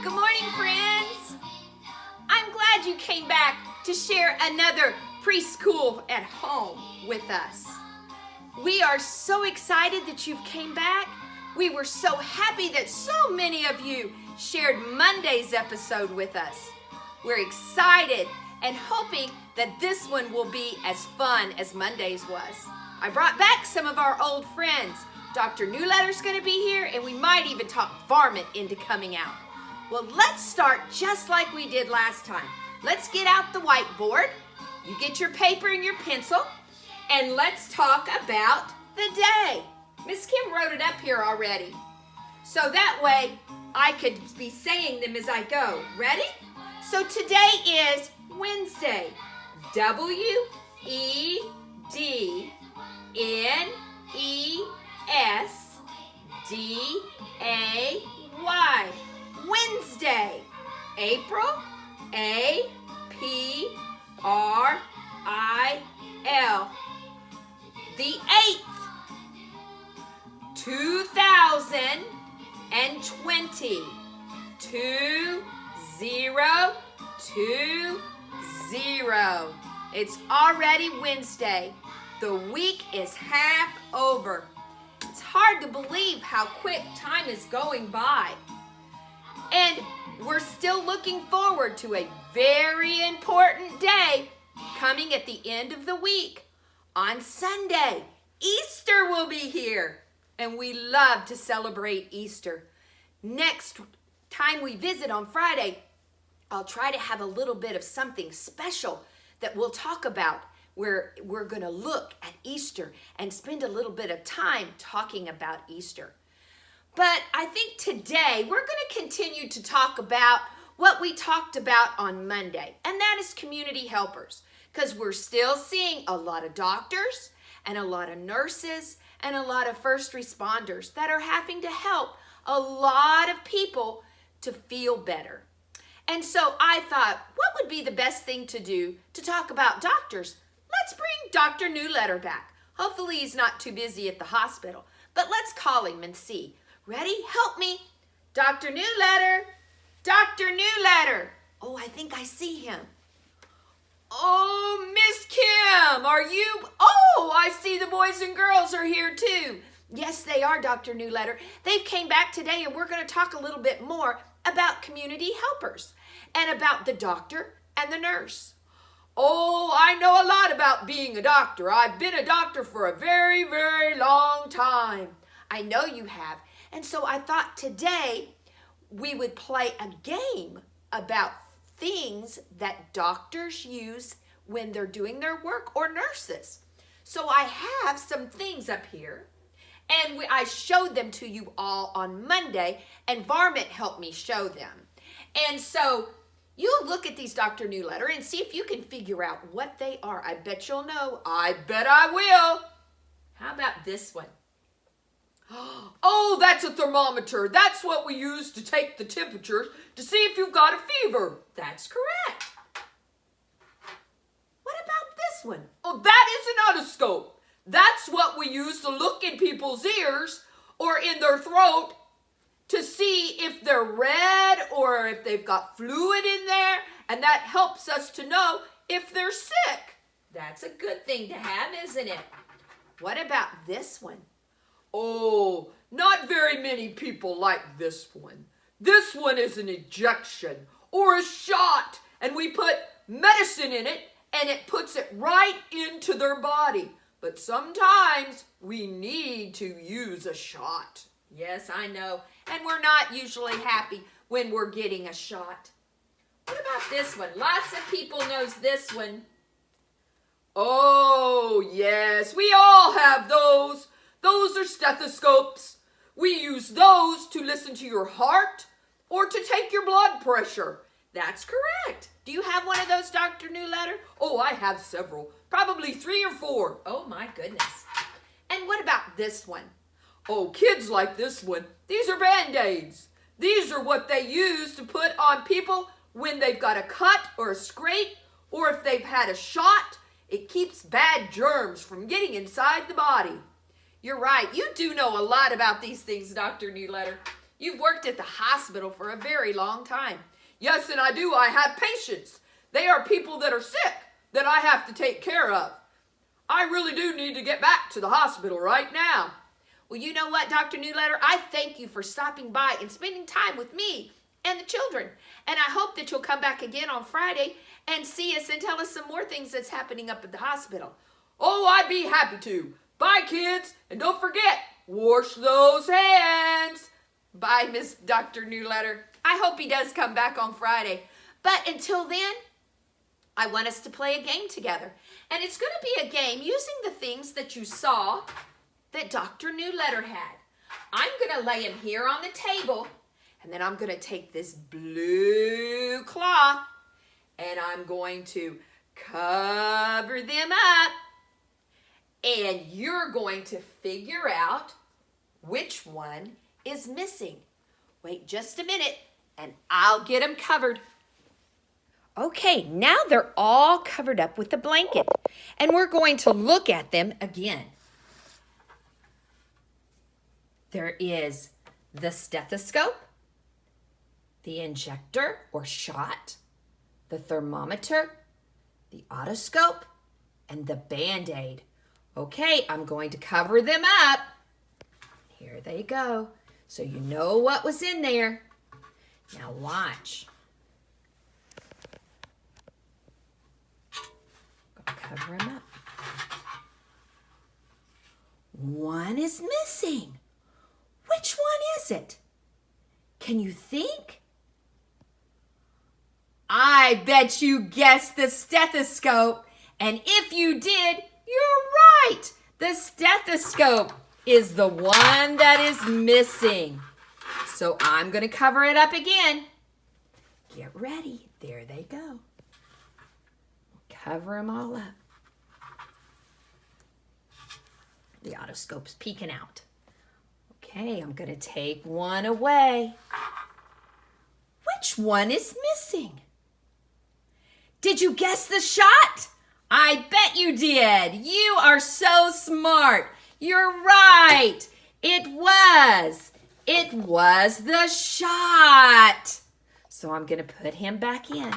Good morning, friends. I'm glad you came back to share another preschool at home with us. We are so excited that you've came back. We were so happy that so many of you shared Monday's episode with us. We're excited and hoping that this one will be as fun as Monday's was. I brought back some of our old friends. Dr. Newletter's going to be here, and we might even talk Varmint into coming out. Well, let's start just like we did last time. Let's get out the whiteboard. You get your paper and your pencil, and let's talk about the day. Miss Kim wrote it up here already. So that way I could be saying them as I go. Ready? So today is Wednesday. W-E-D-N-E-S-D-A-Y. Wednesday. April, A-P-R-I-L. The 8th, 2020. 2020. It's already Wednesday. The week is half over. It's hard to believe how quick time is going by. And we're still looking forward to a very important day coming at the end of the week. On Sunday, Easter will be here, and we love to celebrate Easter. Next time we visit on Friday, I'll try to have a little bit of something special that we'll talk about, where we're going to look at Easter and spend a little bit of time talking about Easter. But I think today we're going to continue to talk about what we talked about on Monday, and that is community helpers, because we're still seeing a lot of doctors and a lot of nurses and a lot of first responders that are having to help a lot of people to feel better. And so I thought, what would be the best thing to do to talk about doctors? Let's bring Dr. Newletter back. Hopefully he's not too busy at the hospital, but let's call him and see. Ready? Help me. Dr. Newletter. Dr. Newletter. Oh, I think I see him. Oh, Miss Kim, are you? Oh, I see the boys and girls are here too. Yes, they are, Dr. Newletter. They've came back today, and we're going to talk a little bit more about community helpers and about the doctor and the nurse. Oh, I know a lot about being a doctor. I've been a doctor for a very, very long time. I know you have. And so I thought today we would play a game about things that doctors use when they're doing their work, or nurses. So I have some things up here, and I showed them to you all on Monday, and Varmint helped me show them. And so you'll look at these, Dr. Newletter, and see if you can figure out what they are. I bet you'll know. I bet I will. How about this one? Oh, that's a thermometer. That's what we use to take the temperatures to see if you've got a fever. That's correct. What about this one? Oh, that is an otoscope. That's what we use to look in people's ears or in their throat to see if they're red or if they've got fluid in there, and that helps us to know if they're sick. That's a good thing to have, isn't it? What about this one? Oh, not very many people like this one. This one is an injection or a shot, and we put medicine in it, and it puts it right into their body. But sometimes we need to use a shot. Yes, I know. And we're not usually happy when we're getting a shot. What about this one? Lots of people knows this one. Oh, yes, we all have those. Those are stethoscopes. We use those to listen to your heart or to take your blood pressure. That's correct. Do you have one of those, Dr. Newletter? Oh, I have several. Probably 3 or 4. Oh, my goodness. And what about this one? Oh, kids like this one. These are Band-Aids. These are what they use to put on people when they've got a cut or a scrape, or if they've had a shot. It keeps bad germs from getting inside the body. You're right. You do know a lot about these things, Dr. Newletter. You've worked at the hospital for a very long time. Yes, and I do. I have patients. They are people that are sick that I have to take care of. I really do need to get back to the hospital right now. Well, you know what, Dr. Newletter? I thank you for stopping by and spending time with me and the children. And I hope that you'll come back again on Friday and see us and tell us some more things that's happening up at the hospital. Oh, I'd be happy to. Bye, kids. And don't forget, wash those hands. Bye, Miss Dr. Newletter. I hope he does come back on Friday. But until then, I want us to play a game together. And it's going to be a game using the things that you saw that Dr. Newletter had. I'm going to lay them here on the table, and then I'm going to take this blue cloth, and I'm going to cover them up, and you're going to figure out which one is missing. Wait just a minute, and I'll get them covered. Okay, now they're all covered up with a blanket, and we're going to look at them again. There is the stethoscope, the injector or shot, the thermometer, the otoscope, and the Band-Aid. Okay, I'm going to cover them up. Here they go. So you know what was in there. Now watch. Cover them up. One is missing. Which one is it? Can you think? I bet you guessed the stethoscope. And if you did, you're right. The stethoscope is the one that is missing. So I'm going to cover it up again. Get ready. There they go. Cover them all up. The otoscope's peeking out. Okay, I'm going to take one away. Which one is missing? Did you guess the shot? I bet you did. You are so smart. You're right. It was the shot. So I'm going to put him back in.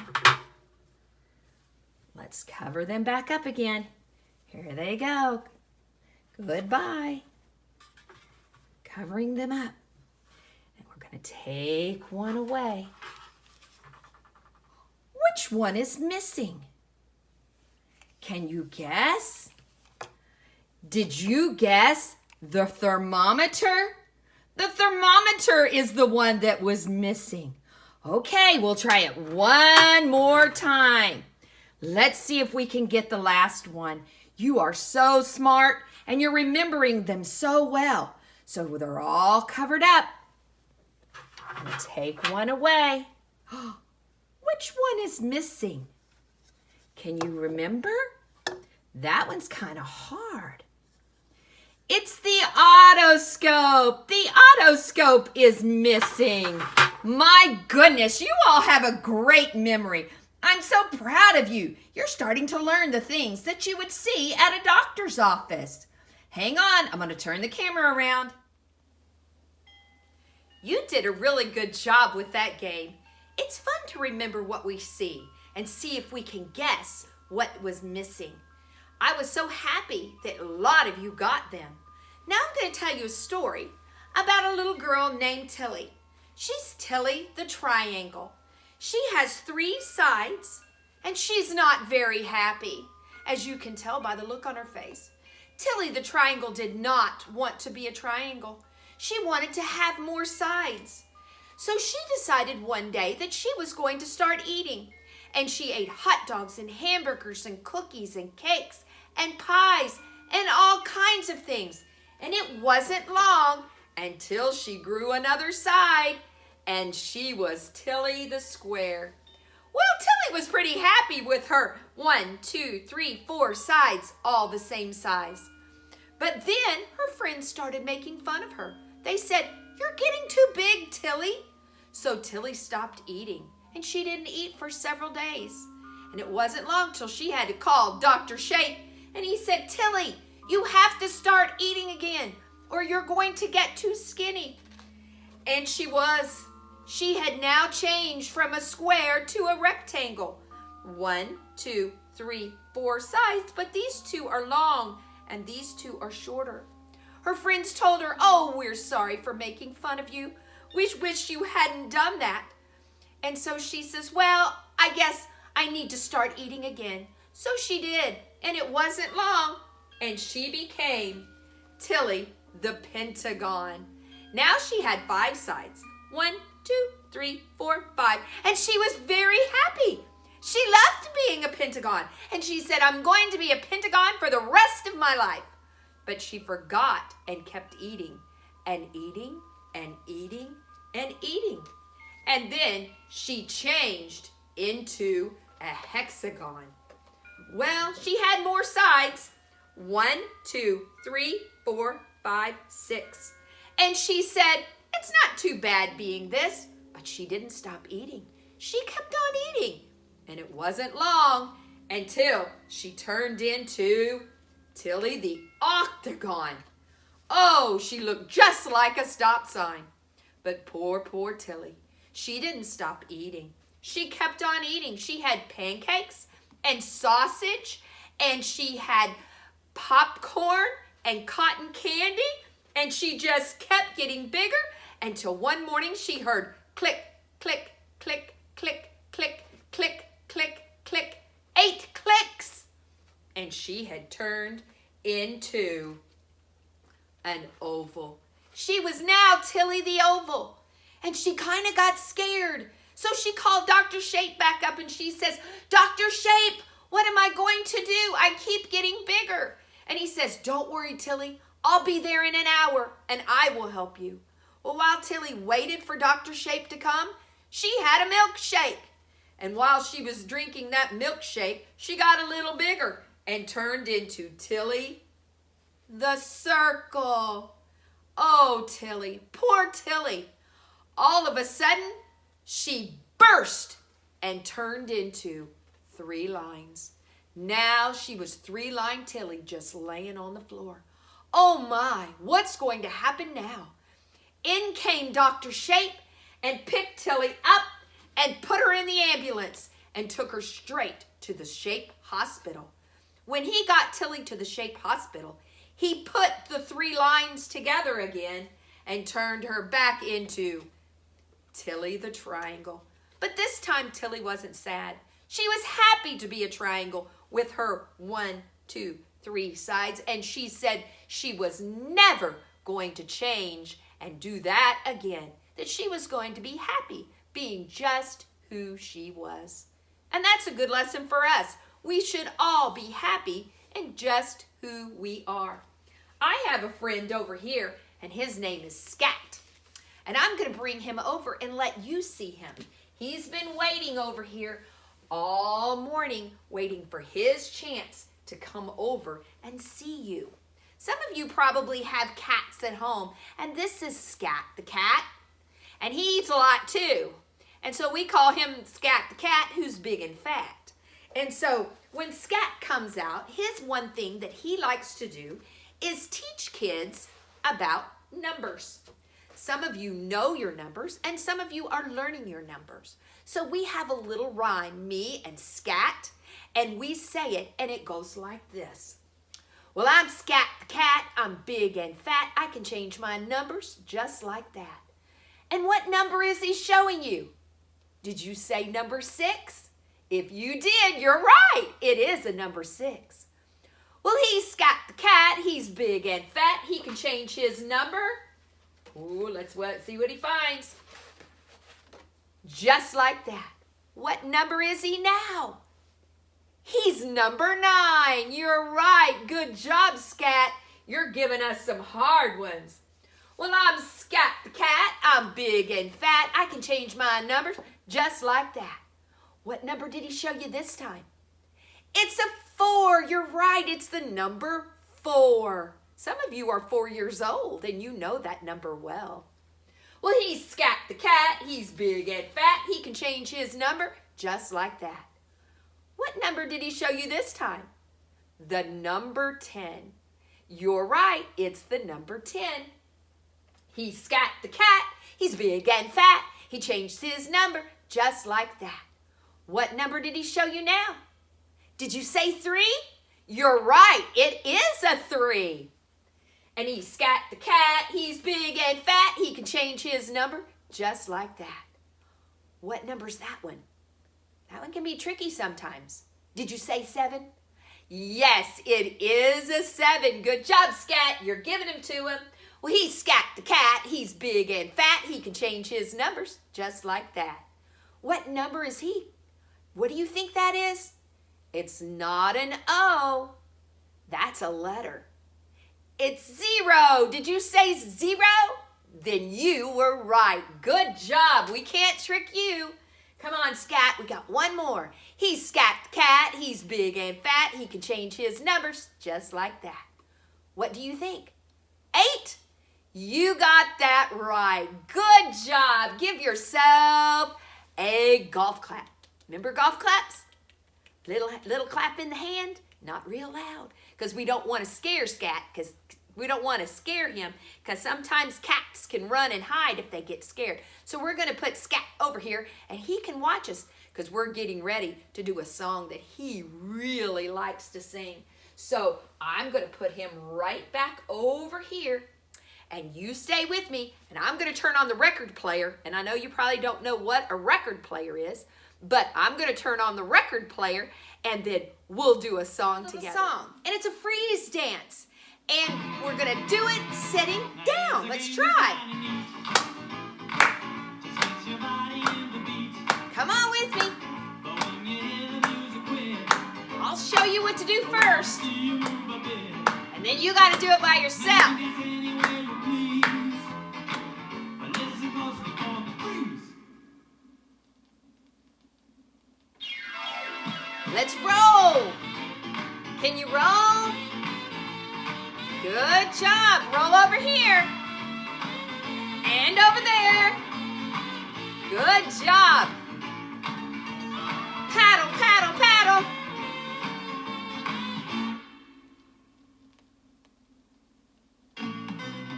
Let's cover them back up again. Here they go. Goodbye. Covering them up. And we're going to take one away. Which one is missing? Can you guess? Did you guess the thermometer? The thermometer is the one that was missing. Okay, we'll try it one more time. Let's see if we can get the last one. You are so smart and you're remembering them so well. So they're all covered up. I'm going to take one away. Which one is missing? Can you remember? That one's kind of hard. It's the otoscope. The otoscope is missing. My goodness, you all have a great memory. I'm so proud of you. You're starting to learn the things that you would see at a doctor's office. Hang on, I'm going to turn the camera around. You did a really good job with that game. It's fun to remember what we see and see if we can guess what was missing. I was so happy that a lot of you got them. Now I'm going to tell you a story about a little girl named Tilly. She's Tilly the Triangle. She has 3 sides, and she's not very happy, as you can tell by the look on her face. Tilly the Triangle did not want to be a triangle. She wanted to have more sides. So she decided one day that she was going to start eating. And she ate hot dogs and hamburgers and cookies and cakes and pies and all kinds of things. And it wasn't long until she grew another side. And she was Tilly the Square. Well, Tilly was pretty happy with her 1, 2, 3, 4 sides, all the same size. But then her friends started making fun of her. They said, "You're getting too big, Tilly." So Tilly stopped eating, and she didn't eat for several days. And it wasn't long till she had to call Dr. Shape, and he said, "Tilly, you have to start eating again, or you're going to get too skinny." And she was. She had now changed from a square to a rectangle. 1, 2, 3, 4 sides, but these two are long and these two are shorter. Her friends told her, "Oh, we're sorry for making fun of you. We wish you hadn't done that." And so she says, "Well, I guess I need to start eating again." So she did, and it wasn't long, and she became Tilly the Pentagon. Now she had 5 sides. 1, 2, 3, 4, 5. And she was very happy. She loved being a pentagon. And she said, "I'm going to be a pentagon for the rest of my life." But she forgot and kept eating and eating and eating and eating. And then she changed into a hexagon. Well, she had more sides. 1, 2, 3, 4, 5, 6. And she said, "It's not too bad being this." But she didn't stop eating. She kept on eating. And it wasn't long until she turned into Tilly the Octagon. Oh, she looked just like a stop sign. But poor Tilly. She didn't stop eating. She kept on eating. She had pancakes and sausage, and she had popcorn and cotton candy, and she just kept getting bigger until one morning she heard click, click, click, click, click, click, click, click, 8 clicks. And she had turned into an oval. She was now Tilly the Oval. And she kind of got scared. So she called Dr. Shape back up and she says, "Dr. Shape, what am I going to do? I keep getting bigger." And he says, "Don't worry, Tilly. I'll be there in an hour and I will help you." Well, while Tilly waited for Dr. Shape to come, she had a milkshake. And while she was drinking that milkshake, she got a little bigger and turned into Tilly the Circle. Oh, Tilly, poor Tilly. All of a sudden, she burst and turned into 3 lines. Now she was 3-line Tilly just laying on the floor. Oh my, what's going to happen now? In came Dr. Shape and picked Tilly up and put her in the ambulance and took her straight to the Shape Hospital. When he got Tilly to the Shape Hospital, he put the 3 lines together again and turned her back into Tilly the Triangle. But this time Tilly wasn't sad. She was happy to be a triangle with her 1, 2, 3 sides, and she said she was never going to change and do that again, that she was going to be happy being just who she was. And that's a good lesson for us. We should all be happy in just who we are. I have a friend over here, and his name is Scat. And I'm going to bring him over and let you see him. He's been waiting over here all morning, waiting for his chance to come over and see you. Some of you probably have cats at home, and this is Scat the cat, and he eats a lot too. And so we call him Scat the cat, who's big and fat. And so when Scat comes out, his one thing that he likes to do is teach kids about numbers. Some of you know your numbers, and some of you are learning your numbers. So we have a little rhyme, me and Scat, and we say it, and it goes like this. Well, I'm Scat the cat, I'm big and fat, I can change my numbers just like that. And what number is he showing you? Did you say number 6? If you did, you're right, it is a number 6. Well, he's Scat the cat, he's big and fat, he can change his number. Ooh, let's see what he finds. Just like that. What number is he now? He's number 9. You're right. Good job, Scat. You're giving us some hard ones. Well, I'm Scat the cat. I'm big and fat. I can change my numbers just like that. What number did he show you this time? It's a 4. You're right. It's the number 4. Some of you are 4 years old and you know that number well. Well, he's Scat the cat. He's big and fat. He can change his number just like that. What number did he show you this time? The number 10. You're right, it's the number 10. He's Scat the cat. He's big and fat. He changed his number just like that. What number did he show you now? Did you say 3? You're right, it is a 3. And he's Scat the cat. He's big and fat. He can change his number just like that. What number's that one? That one can be tricky sometimes. Did you say 7? Yes, it is a 7. Good job, Scat. You're giving him to him. Well, he's Scat the cat. He's big and fat. He can change his numbers just like that. What number is he? What do you think that is? It's not an O. That's a letter. It's 0. Did you say 0? Then you were right. Good job. We can't trick you. Come on, Scat. We got one more. He's Scat the cat. He's big and fat. He can change his numbers just like that. What do you think? 8? You got that right. Good job. Give yourself a golf clap. Remember golf claps? Little clap in the hand. Not real loud. Because we don't want to scare Scat. Because we don't want to scare him. Because sometimes cats can run and hide if they get scared. So we're going to put Scat over here. And he can watch us. Because we're getting ready to do a song that he really likes to sing. So I'm going to put him right back over here. And you stay with me. And I'm going to turn on the record player. And I know you probably don't know what a record player is. But I'm going to turn on the record player, and then we'll do a song together. And it's a freeze dance. And we're going to do it sitting down. Let's try. Come on with me. I'll show you what to do first. And then you got to do it by yourself. Let's roll. Can you roll? Good job. Roll over here. And over there. Good job. Paddle, paddle, paddle.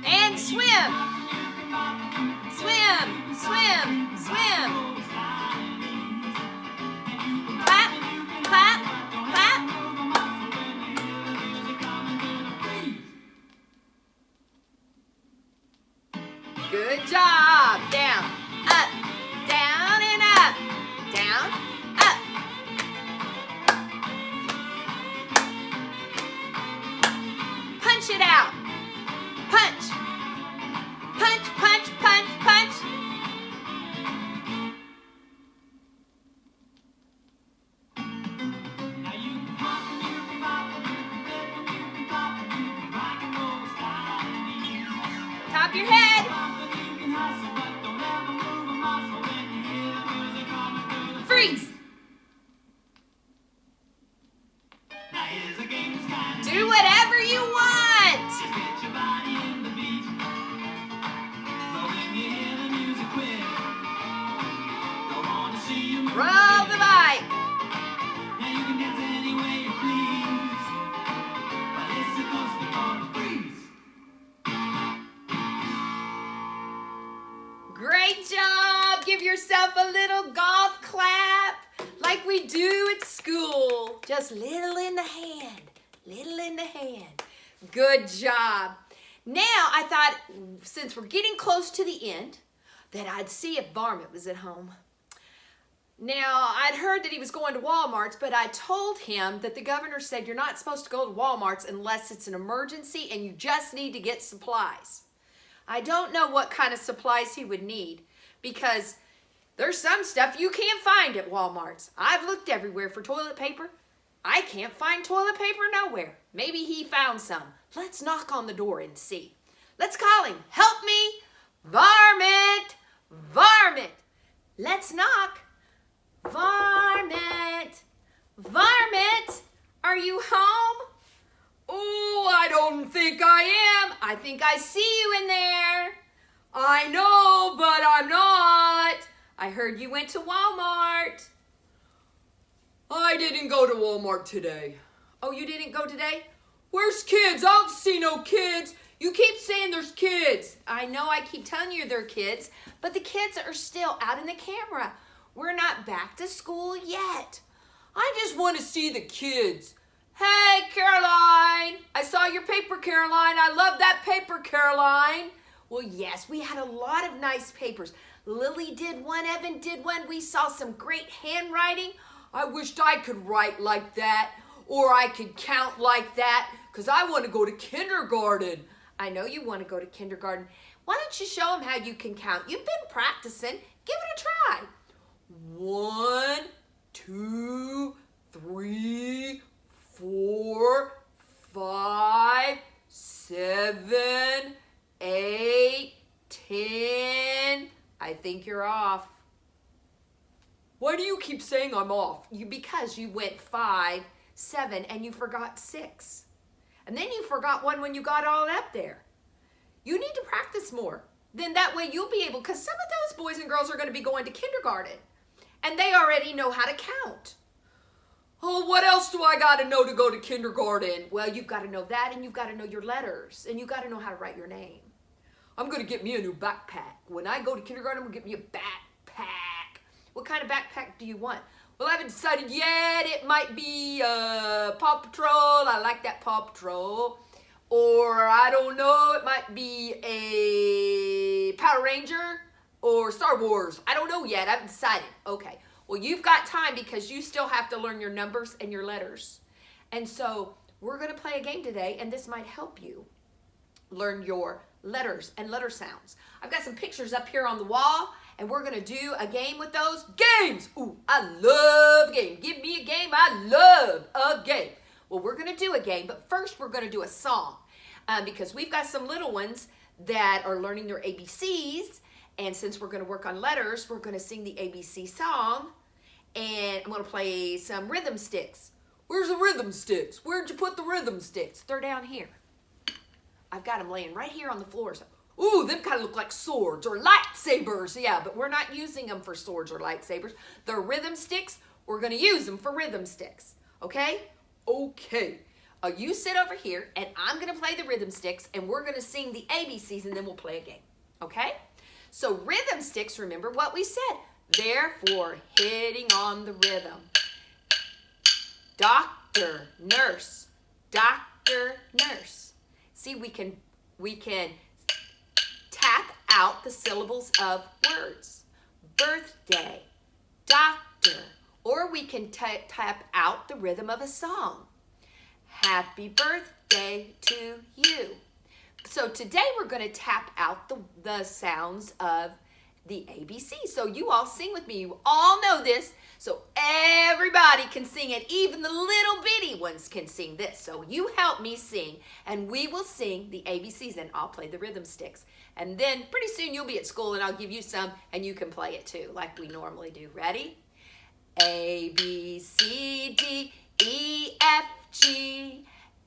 And swim. Swim, swim, swim. Clap, clap, clap. Good job. Down, up, down and up. Down, up. Punch it out. Punch. Punch, punch, punch, punch. Top your head. Freeze. Do whatever you want. Roll the bike. Great job. Give yourself a little golf clap like we do at school. Just little in the hand. Little in the hand. Good job. Now I thought, since we're getting close to the end, that I'd see if Varmint was at home. Now, I'd heard that he was going to Walmart's, but I told him that the governor said you're not supposed to go to Walmart's unless it's an emergency and you just need to get supplies. I don't know what kind of supplies he would need because there's some stuff you can't find at Walmart's. I've looked everywhere for toilet paper. I can't find toilet paper nowhere. Maybe he found some. Let's knock on the door and see. Let's call him. Help me. Varmint. Varmint. Let's knock. Varmint. Varmint. Are you home? Oh, I don't think I think I see you in there. I know, but I'm not. I heard you went to Walmart. I didn't go to Walmart today. Oh, you didn't go today? Where's kids? I don't see no kids. You keep saying there's kids. I know I keep telling you they're kids, but the kids are still out in the camera. We're not back to school yet. I just want to see the kids. Hey, Caroline. I saw your paper, Caroline. I love that paper, Caroline. Well, yes, we had a lot of nice papers. Lily did one, Evan did one. We saw some great handwriting. I wished I could write like that, or I could count like that, because I want to go to kindergarten. I know you want to go to kindergarten. Why don't you show them how you can count? You've been practicing. Give it a try. 1, 2, 3, 4, 5, 7, 8, 10. I think you're off. Why do you keep saying I'm off? Because you went 5, 7, and you forgot 6. And then you forgot one when you got all up there. You need to practice more. Then that way you'll be able, because some of those boys and girls are going to be going to kindergarten. And they already know how to count. Oh, what else do I got to know to go to kindergarten? Well, you've got to know that, and you've got to know your letters, and you've got to know how to write your name. I'm going to get me a new backpack. When I go to kindergarten, I'm going to get me a backpack. What kind of backpack do you want? Well, I haven't decided yet. It might be Paw Patrol. I like that Paw Patrol. Or, I don't know, it might be a Power Ranger or Star Wars. I don't know yet. I haven't decided. Okay. Well, you've got time because you still have to learn your numbers and your letters. And so we're going to play a game today, and this might help you learn your letters and letter sounds. I've got some pictures up here on the wall, and we're going to do a game with those games. Ooh, I love games. Give me a game. I love a game. Well, we're going to do a game, but first we're going to do a song because we've got some little ones that are learning their ABCs, and since we're going to work on letters, we're going to sing the ABC song, and I'm going to play some rhythm sticks. Where's the rhythm sticks? Where'd you put the rhythm sticks? They're down here. I've got them laying right here on the floor. So, ooh, them kind of look like swords or lightsabers. yeah, but we're not using them for swords or lightsabers. They're rhythm sticks. We're going to use them for rhythm sticks. Okay? Okay. You sit over here, and I'm going to play the rhythm sticks, and we're going to sing the ABCs, and then we'll play a game. Okay? So rhythm sticks, remember what we said. Therefore, hitting on the rhythm. Doctor, nurse, doctor, nurse. See, we can tap out the syllables of words. Birthday, doctor, or we can tap out the rhythm of a song. Happy birthday to you. So today we're going to tap out the sounds of the ABC. So you all sing with me. You all know this. So everybody can sing it. Even the little bitty ones can sing this. So you help me sing, and we will sing the ABCs, and I'll play the rhythm sticks. And then pretty soon you'll be at school, and I'll give you some, and you can play it too, like we normally do. Ready? A, B, C, D, E, F, G,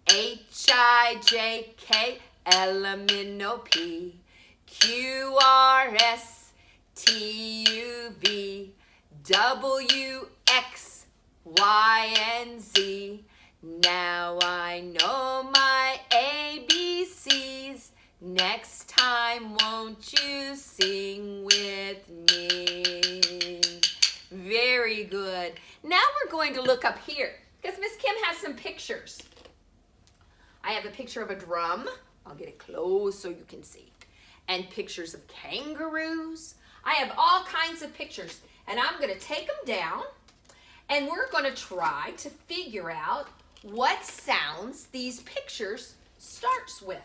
H, I, J, K, L, M, N, O, P, Q, R, S, T, U, V, W, X, Y, and Z. Now I know my ABCs. Next time, won't you sing with me? Very good. Now we're going to look up here because Miss Kim has some pictures. I have a picture of a drum. I'll get it close so you can see. And pictures of kangaroos. I have all kinds of pictures, and I'm going to take them down, and we're going to try to figure out what sounds these pictures starts with.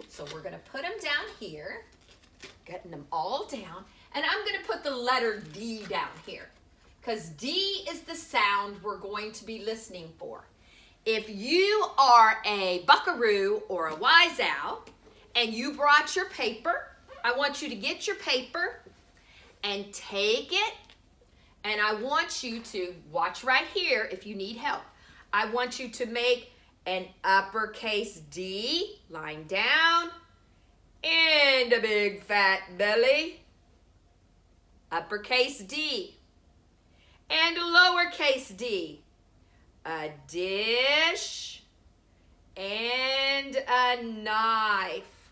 So we're going to put them down here, getting them all down, and I'm going to put the letter D down here because D is the sound we're going to be listening for. If you are a buckaroo or a wise owl and you brought your paper, I want you to get your paper and take it, and I want you to watch right here if you need help. I want you to make an uppercase D, lying down, and a big fat belly. Uppercase D and lowercase d. A dish and a knife.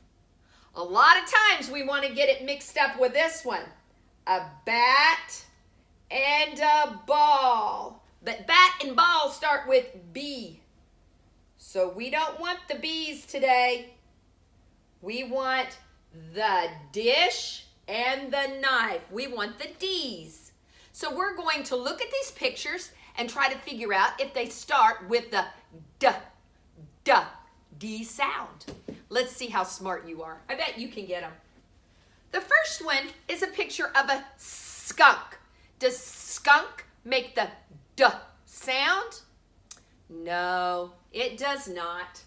A lot of times we want to get it mixed up with this one. A bat and a ball. But bat and ball start with B. So we don't want the B's today. We want the dish and the knife. We want the D's. So we're going to look at these pictures and try to figure out if they start with the D sound. Let's see how smart you are. I bet you can get them. The first one is a picture of a skunk. Does skunk make the D sound? No, it does not.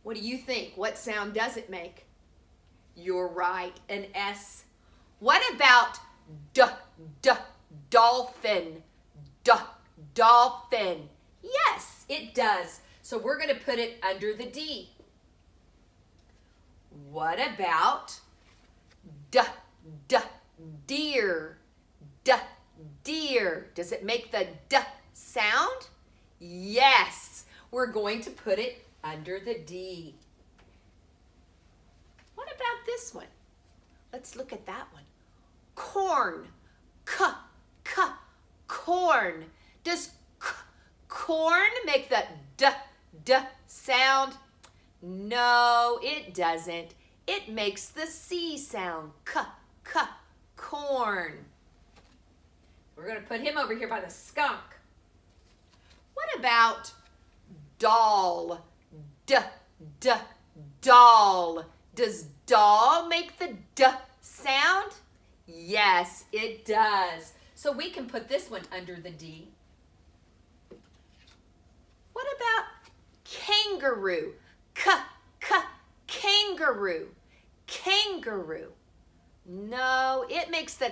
What do you think? What sound does it make? You're right, an S. What about dolphin? Dolphin. Yes, it does. So we're going to put it under the D. What about deer? Deer. Does it make the D sound? Yes. We're going to put it under the D. What about this one? Let's look at that one. Corn. Corn. Does corn make the D sound? No, it doesn't. It makes the C sound. Corn. We're going to put him over here by the skunk. What about doll? Doll. Does doll make the D sound? Yes, it does. So we can put this one under the D. What about kangaroo? Kangaroo. Kangaroo. No, it makes the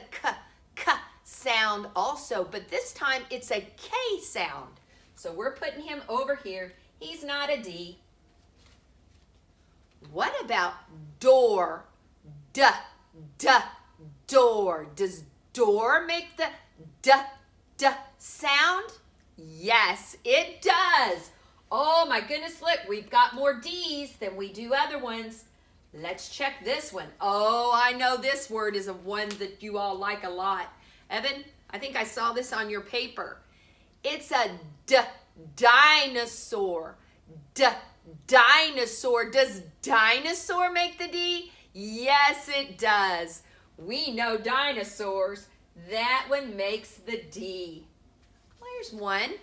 k sound also, but this time it's a K sound. So we're putting him over here. He's not a D. What about door? Door. Does door make the D sound? Yes, it does. Oh my goodness, look, we've got more D's than we do other ones. Let's check this one. Oh, I know this word is a one that you all like a lot. Evan, I think I saw this on your paper. It's a dinosaur. Dinosaur. Does dinosaur make the D? Yes, it does. We know dinosaurs. That one makes the D. Here's one.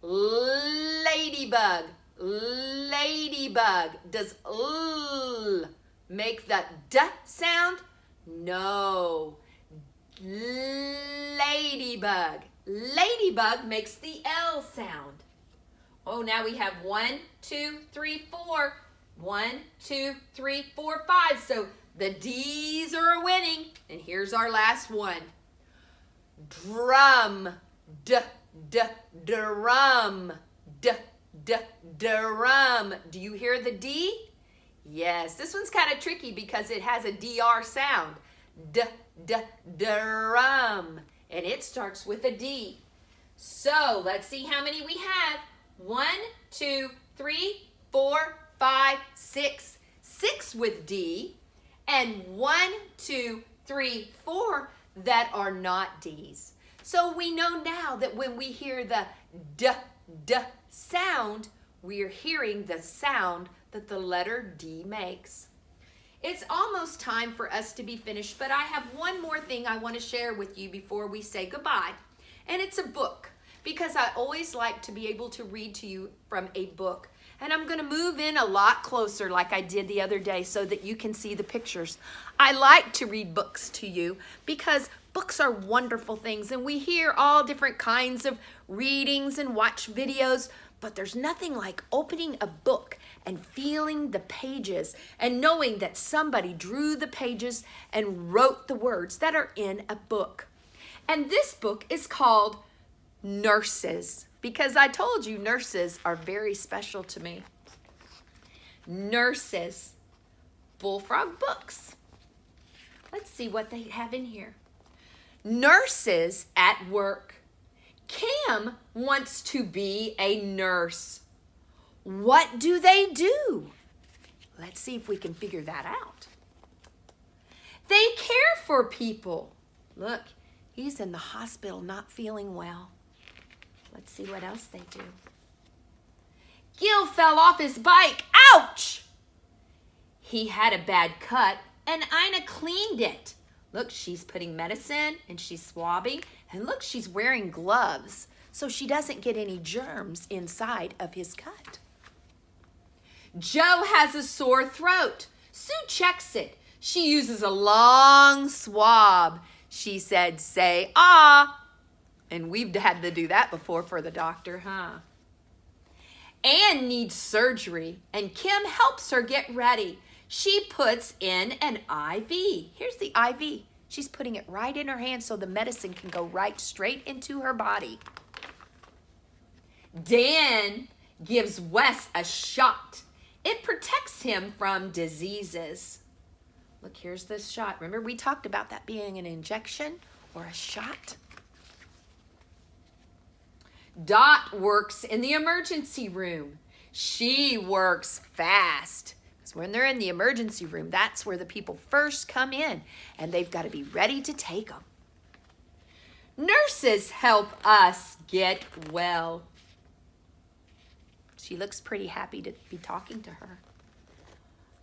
Ladybug. Ladybug. Does L make the D sound? No. Ladybug. Ladybug makes the L sound. Oh, now we have 1, 2, 3, 4. 1, 2, 3, 4, 5. So the D's are winning. And here's our last one. Drum. Drum. Drum. Do you hear the D? Yes, this one's kind of tricky because it has a DR sound. Drum. And it starts with a D. So let's see how many we have. 1, 2, 3, 4, 5, 6. 6 with D. And 1, 2, 3, 4 that are not D's. So we know now that when we hear the D sound, we are hearing the sound that the letter D makes. It's almost time for us to be finished, but I have one more thing I want to share with you before we say goodbye. And it's a book, because I always like to be able to read to you from a book. And I'm going to move in a lot closer like I did the other day so that you can see the pictures. I like to read books to you because books are wonderful things, and we hear all different kinds of readings and watch videos, but there's nothing like opening a book and feeling the pages and knowing that somebody drew the pages and wrote the words that are in a book. And this book is called Nurses, because I told you nurses are very special to me. Nurses. Bullfrog books. Let's see what they have in here. Nurses at work. Kim wants to be a nurse. What do they do? Let's see if we can figure that out. They care for people. Look, he's in the hospital not feeling well. Let's see what else they do. Gil fell off his bike. Ouch! He had a bad cut and Ina cleaned it. Look, she's putting medicine and she's swabbing. And look, she's wearing gloves so she doesn't get any germs inside of his cut. Joe has a sore throat. Sue checks it. She uses a long swab. She said, say, ah. And we've had to do that before for the doctor, huh? Anne needs surgery, and Kim helps her get ready. She puts in an IV. Here's the IV. She's putting it right in her hand so the medicine can go right straight into her body. Dan gives Wes a shot. It protects him from diseases. Look, here's this shot. Remember, we talked about that being an injection or a shot. Dot works in the emergency room. She works fast. Because when they're in the emergency room, that's where the people first come in. And they've got to be ready to take them. Nurses help us get well. She looks pretty happy to be talking to her.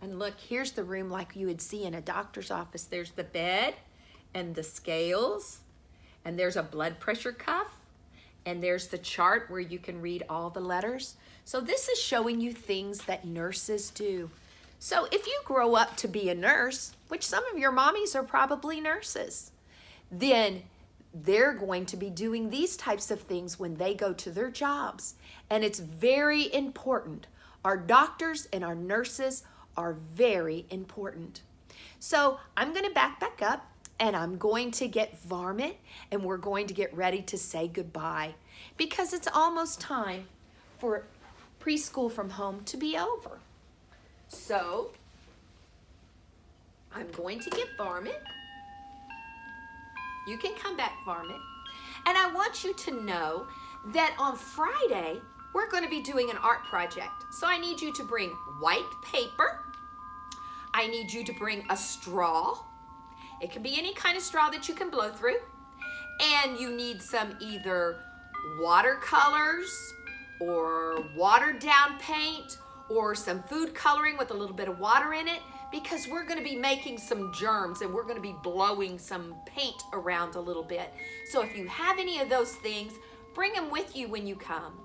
And look, here's the room like you would see in a doctor's office. There's the bed and the scales. And there's a blood pressure cuff. And there's the chart where you can read all the letters. So this is showing you things that nurses do. So if you grow up to be a nurse, which some of your mommies are probably nurses, then they're going to be doing these types of things when they go to their jobs. And it's very important. Our doctors and our nurses are very important. So I'm going to back up and I'm going to get Varmint and we're going to get ready to say goodbye because it's almost time for preschool from home to be over. So I'm going to get Varmint. You can come back, Varmint. And I want you to know that on Friday, we're going to be doing an art project. So I need you to bring white paper. I need you to bring a straw. It can be any kind of straw that you can blow through. And you need some either watercolors or watered down paint or some food coloring with a little bit of water in it because we're going to be making some germs and we're going to be blowing some paint around a little bit. So if you have any of those things, bring them with you when you come.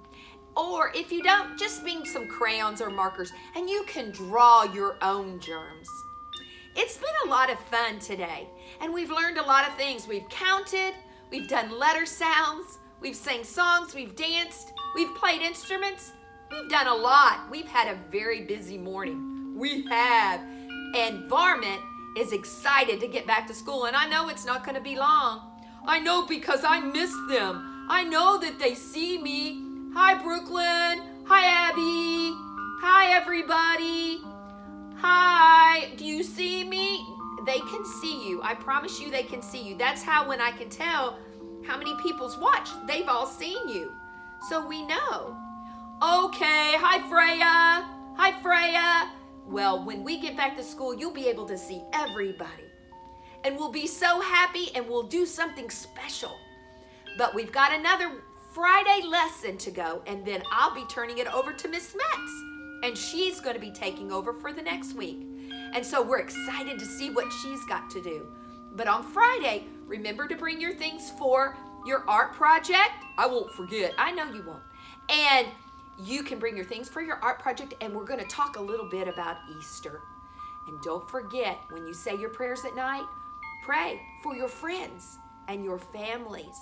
Or if you don't, just bring some crayons or markers and you can draw your own germs. It's been a lot of fun today and we've learned a lot of things. We've counted, we've done letter sounds, we've sang songs, we've danced, we've played instruments. We've done a lot. We've had a very busy morning. We have. And Varmint is excited to get back to school. And I know it's not going to be long. I know because I miss them. I know that they see me. Hi, Brooklyn. Hi, Abby. Hi, everybody. Hi. Do you see me? They can see you. I promise you they can see you. That's how when I can tell how many people's watched. They've all seen you. So we know. Okay, hi Freya. Hi Freya. Well, when we get back to school, you'll be able to see everybody. And we'll be so happy and we'll do something special. But we've got another Friday lesson to go and then I'll be turning it over to Miss Metz. And she's going to be taking over for the next week. And so we're excited to see what she's got to do. But on Friday, remember to bring your things for your art project. I won't forget. I know you won't. And you can bring your things for your art project and we're going to talk a little bit about Easter. And don't forget, when you say your prayers at night, pray for your friends and your families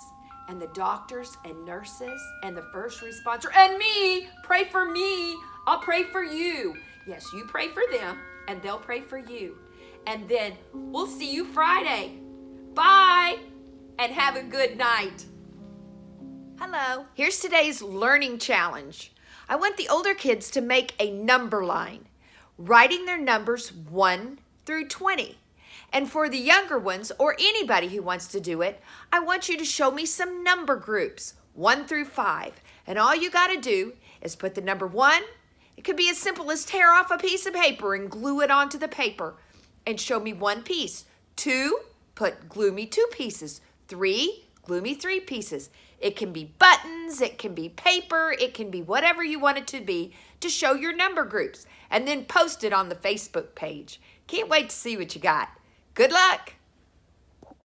and the doctors and nurses and the first responder and me. Pray for me. I'll pray for you. Yes, you pray for them and they'll pray for you. And then we'll see you Friday. Bye and have a good night. Hello. Here's today's learning challenge. I want the older kids to make a number line, writing their numbers 1 through 20. And for the younger ones, or anybody who wants to do it, I want you to show me some number groups, 1 through 5. And all you got to do is put the number 1. It could be as simple as tear off a piece of paper and glue it onto the paper and show me 1 piece. 2, glue me 2 pieces. 3, glue me 3 pieces. It can be buttons, it can be paper, it can be whatever you want it to be to show your number groups. And then post it on the Facebook page. Can't wait to see what you got. Good luck.